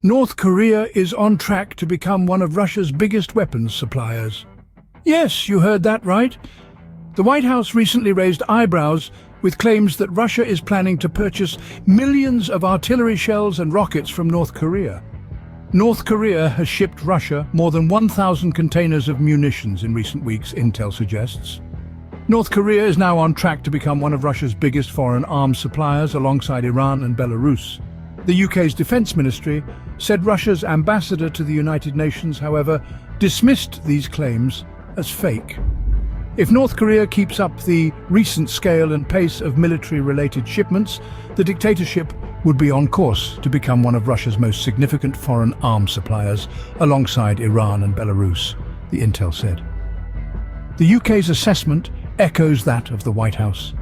North Korea is on track to become one of Russia's biggest weapons suppliers. Yes, you heard that right. The White House recently raised eyebrows with claims that Russia is planning to purchase millions of artillery shells and rockets from North Korea. North Korea has shipped Russia more than 1,000 containers of munitions in recent weeks, intel suggests. North Korea is now on track to become one of Russia's biggest foreign arms suppliers alongside Iran and Belarus. The UK's Defence Ministry said Russia's ambassador to the United Nations, however, dismissed these claims as fake. If North Korea keeps up the recent scale and pace of military-related shipments, the dictatorship would be on course to become one of Russia's most significant foreign arms suppliers, alongside Iran and Belarus, the intel said. The UK's assessment echoes that of the White House.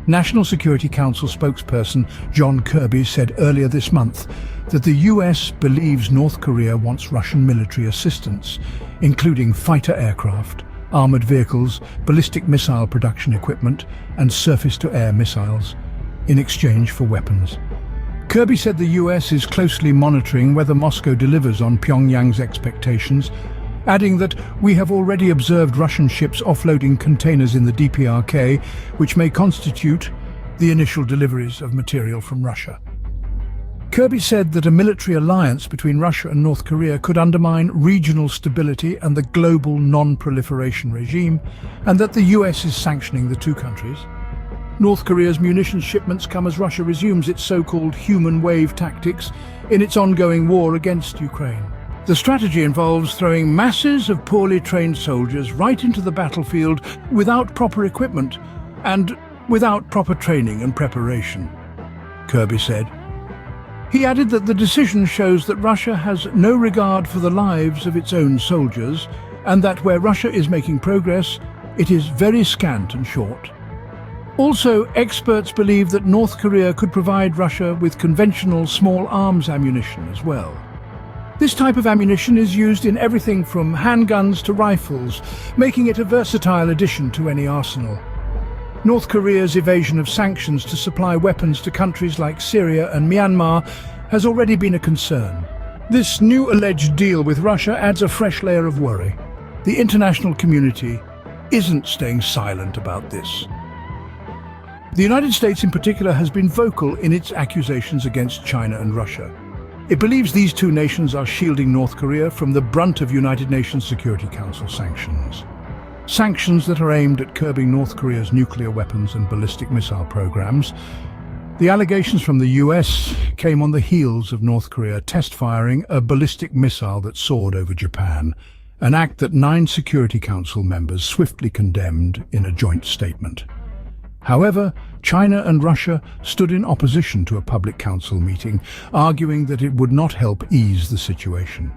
National Security Council spokesperson John Kirby said earlier this month that the US believes North Korea wants Russian military assistance, including fighter aircraft, armored vehicles, ballistic missile production equipment, and surface-to-air missiles, in exchange for weapons. Kirby said the US is closely monitoring whether Moscow delivers on Pyongyang's expectations, adding that we have already observed Russian ships offloading containers in the DPRK, which may constitute the initial deliveries of material from Russia. Kirby said that a military alliance between Russia and North Korea could undermine regional stability and the global non-proliferation regime, and that the US is sanctioning the two countries. North Korea's munitions shipments come as Russia resumes its so-called human wave tactics in its ongoing war against Ukraine. The strategy involves throwing masses of poorly trained soldiers right into the battlefield without proper equipment and without proper training and preparation, Kirby said. He added that the decision shows that Russia has no regard for the lives of its own soldiers, and that where Russia is making progress, it is very scant and short. Also, experts believe that North Korea could provide Russia with conventional small arms ammunition as well. This type of ammunition is used in everything from handguns to rifles, making it a versatile addition to any arsenal. North Korea's evasion of sanctions to supply weapons to countries like Syria and Myanmar has already been a concern. This new alleged deal with Russia adds a fresh layer of worry. The international community isn't staying silent about this. The United States in particular has been vocal in its accusations against China and Russia. It believes these two nations are shielding North Korea from the brunt of United Nations Security Council sanctions. Sanctions that are aimed at curbing North Korea's nuclear weapons and ballistic missile programs. The allegations from the US came on the heels of North Korea test-firing a ballistic missile that soared over Japan, an act that 9 Security Council members swiftly condemned in a joint statement. However, China and Russia stood in opposition to a public council meeting, arguing that it would not help ease the situation.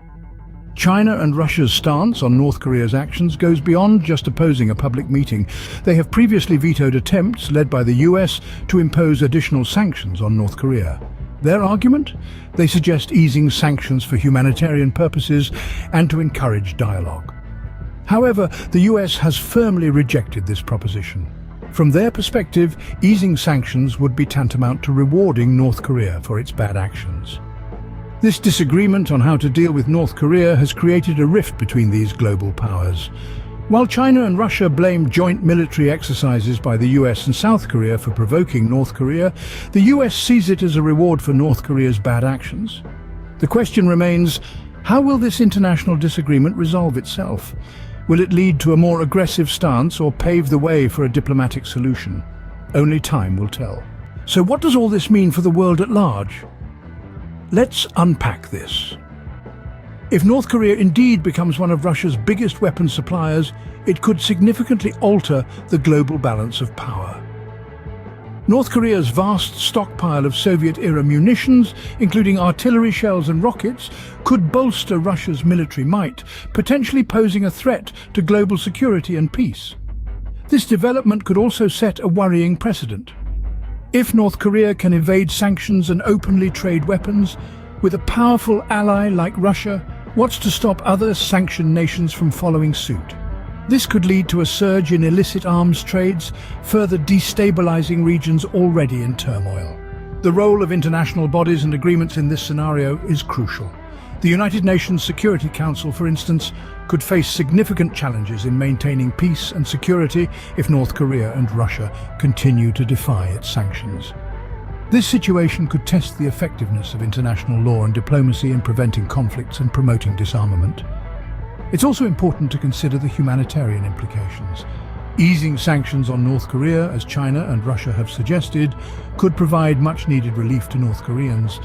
China and Russia's stance on North Korea's actions goes beyond just opposing a public meeting. They have previously vetoed attempts, led by the US, to impose additional sanctions on North Korea. Their argument? They suggest easing sanctions for humanitarian purposes and to encourage dialogue. However, the US has firmly rejected this proposition. From their perspective, easing sanctions would be tantamount to rewarding North Korea for its bad actions. This disagreement on how to deal with North Korea has created a rift between these global powers. While China and Russia blame joint military exercises by the US and South Korea for provoking North Korea, the US sees it as a reward for North Korea's bad actions. The question remains, how will this international disagreement resolve itself? Will it lead to a more aggressive stance or pave the way for a diplomatic solution? Only time will tell. So what does all this mean for the world at large? Let's unpack this. If North Korea indeed becomes one of Russia's biggest weapons suppliers, it could significantly alter the global balance of power. North Korea's vast stockpile of Soviet-era munitions, including artillery shells and rockets, could bolster Russia's military might, potentially posing a threat to global security and peace. This development could also set a worrying precedent. If North Korea can evade sanctions and openly trade weapons, with a powerful ally like Russia, what's to stop other sanctioned nations from following suit? This could lead to a surge in illicit arms trades, further destabilizing regions already in turmoil. The role of international bodies and agreements in this scenario is crucial. The United Nations Security Council, for instance, could face significant challenges in maintaining peace and security if North Korea and Russia continue to defy its sanctions. This situation could test the effectiveness of international law and diplomacy in preventing conflicts and promoting disarmament. It's also important to consider the humanitarian implications. Easing sanctions on North Korea, as China and Russia have suggested, could provide much-needed relief to North Koreans,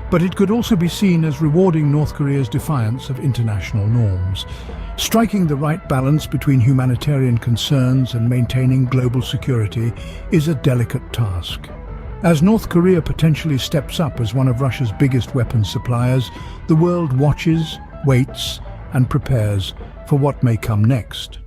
but it could also be seen as rewarding North Korea's defiance of international norms. Striking the right balance between humanitarian concerns and maintaining global security is a delicate task. As North Korea potentially steps up as one of Russia's biggest weapons suppliers, the world watches, waits, and prepares for what may come next.